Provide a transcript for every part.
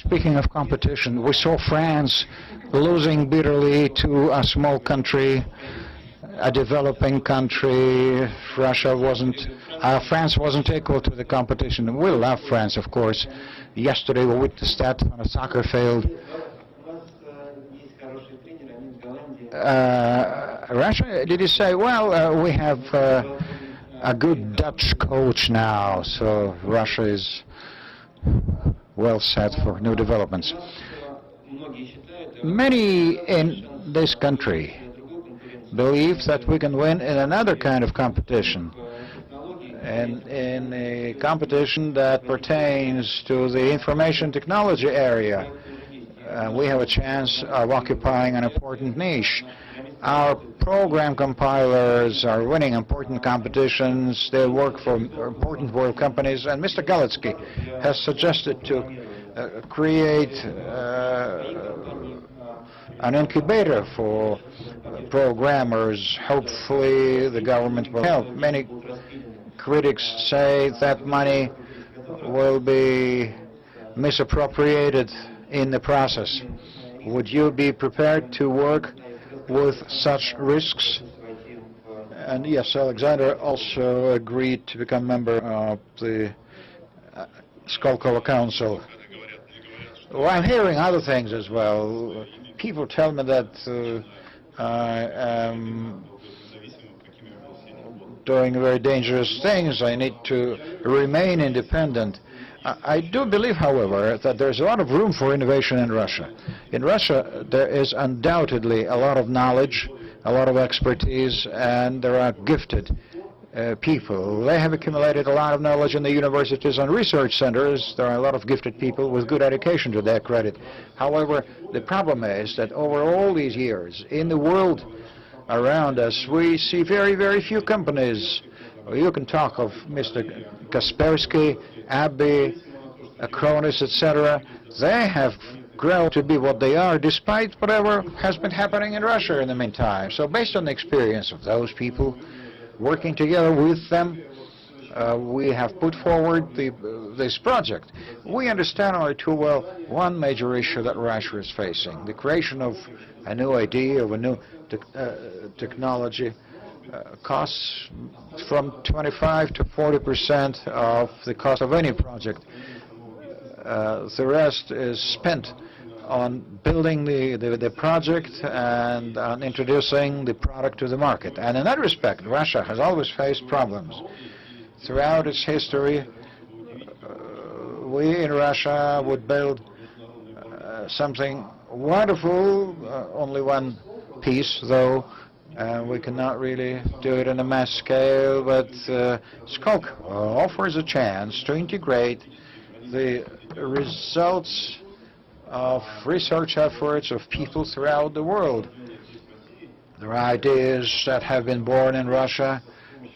Speaking of competition, we saw France losing bitterly to a small country, a developing country. France wasn't equal to the competition. We love France, of course. Yesterday we witnessed that on a soccer field. Russia, did you say, well, we have a good Dutch coach now, so Russia is well set for new developments. Many in this country believe that we can win in another kind of competition, and in a competition that pertains to the information technology area. We have a chance of occupying an important niche. Our program compilers are winning important competitions. They work for important world companies, and Mr. Galitsky has suggested to create an incubator for programmers. Hopefully the government will help. Many critics say that money will be misappropriated in the process. Would you be prepared to work with such risks? And yes, Alexander also agreed to become member of the Skolkovo Council. Well, I'm hearing other things as well. People tell me that I am doing very dangerous things. I need to remain independent. I do believe, however, that there's a lot of room for innovation in Russia. In Russia, there is undoubtedly a lot of knowledge, a lot of expertise, and there are gifted people. They have accumulated a lot of knowledge in the universities and research centers. There are a lot of gifted people with good education to their credit. However, the problem is that over all these years, in the world around us, we see very, very few companies. You can talk of Mr. Kaspersky, Aide, Economies, etc. They have grown to be what they are, despite whatever has been happening in Russia in the meantime. So based on the experience of those people, working together with them, we have put forward this project. We understand only too well one major issue that Russia is facing: the creation of a new idea, of a new technology. Costs from 25 to 40% of the cost of any project. The rest is spent on building the project and on introducing the product to the market. And in that respect, Russia has always faced problems. Throughout its history, we in Russia would build something wonderful, only one piece though. We cannot really do it on a mass scale, but Skolkovo offers a chance to integrate the results of research efforts of people throughout the world. There are ideas that have been born in Russia,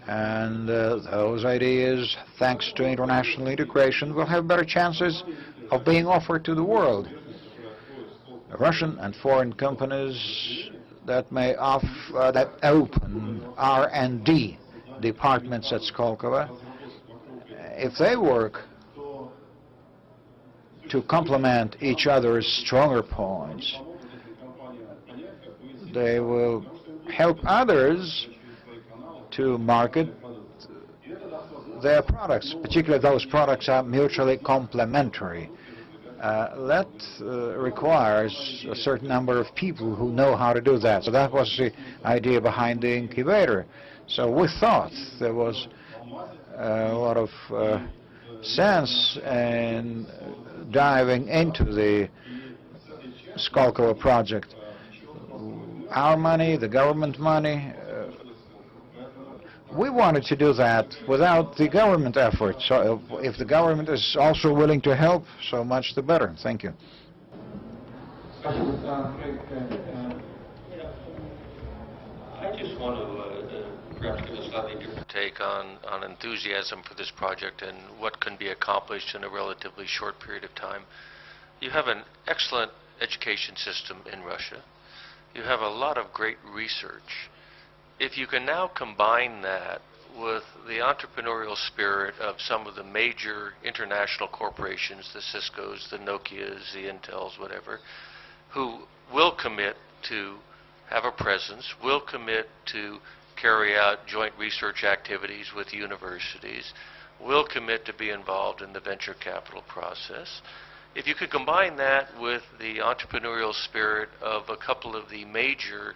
and those ideas, thanks to international integration, will have better chances of being offered to the world. Russian and foreign companies that may open R&D departments at Skolkovo, if they work to complement each other's stronger points, they will help others to market their products, particularly those products are mutually complementary. That requires a certain number of people who know how to do that. So that was the idea behind the incubator. So we thought there was a lot of sense in diving into the Skolkovo project. Our money, the government money, we wanted to do that without the government effort. So if the government is also willing to help, so much the better. Thank you. I just want to perhaps give a slightly different take on enthusiasm for this project and what can be accomplished in a relatively short period of time. You have an excellent education system in Russia. You have a lot of great research. If you can now combine that with the entrepreneurial spirit of some of the major international corporations, the Ciscos, the Nokias, the Intels, whatever, who will commit to have a presence, will commit to carry out joint research activities with universities, will commit to be involved in the venture capital process. If you could combine that with the entrepreneurial spirit of a couple of the major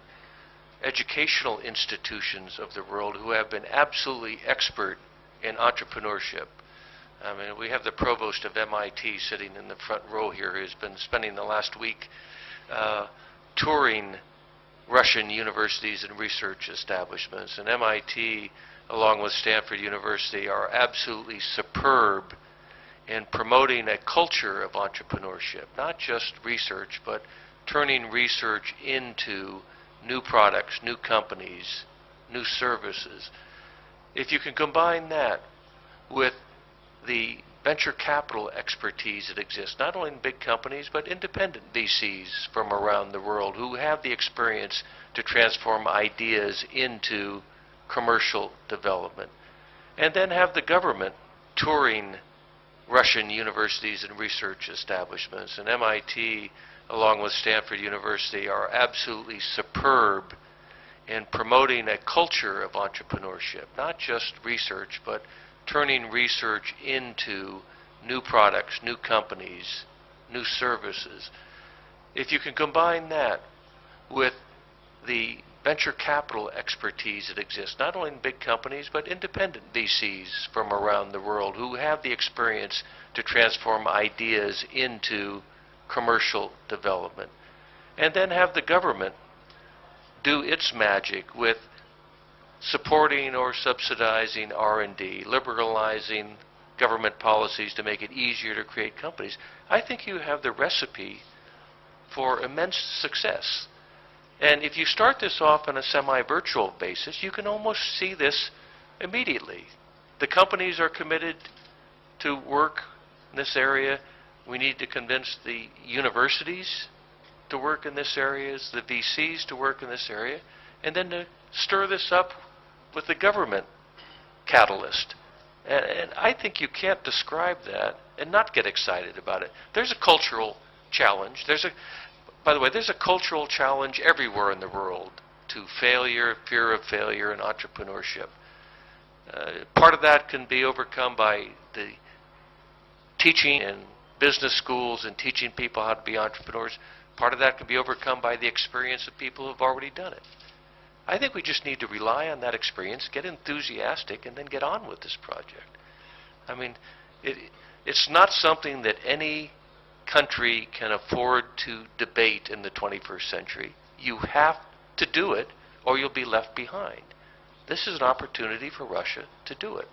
educational institutions of the world who have been absolutely expert in entrepreneurship. I mean, we have the provost of MIT sitting in the front row here who's been spending the last week touring Russian universities and research establishments. And MIT, along with Stanford University, are absolutely superb in promoting a culture of entrepreneurship, not just research, but turning research into new products, new companies, new services. If you can combine that with the venture capital expertise that exists, not only in big companies, but independent VCs from around the world who have the experience to transform ideas into commercial development, and then have the government touring Russian universities and research establishments. And MIT, along with Stanford University, are absolutely superb in promoting a culture of entrepreneurship, not just research, but turning research into new products, new companies, new services. If you can combine that with the venture capital expertise that exists, not only in big companies, but independent VCs from around the world who have the experience to transform ideas into commercial development, and then have the government do its magic with supporting or subsidizing R&D, liberalizing government policies to make it easier to create companies, I think you have the recipe for immense success. And if you start this off on a semi-virtual basis, you can almost see this immediately. The companies are committed to work in this area. We need to convince the universities to work in this area, the VCs to work in this area, and then to stir this up with the government catalyst. And I think you can't describe that and not get excited about it. There's a cultural challenge. By the way, there's a cultural challenge everywhere in the world to failure, fear of failure, and entrepreneurship. Part of that can be overcome by the teaching in business schools and teaching people how to be entrepreneurs. Part of that can be overcome by the experience of people who have already done it. I think we just need to rely on that experience, get enthusiastic, and then get on with this project. I mean, it's not something that any country can afford to debate in the 21st century. You have to do it or you'll be left behind. This is an opportunity for Russia to do it.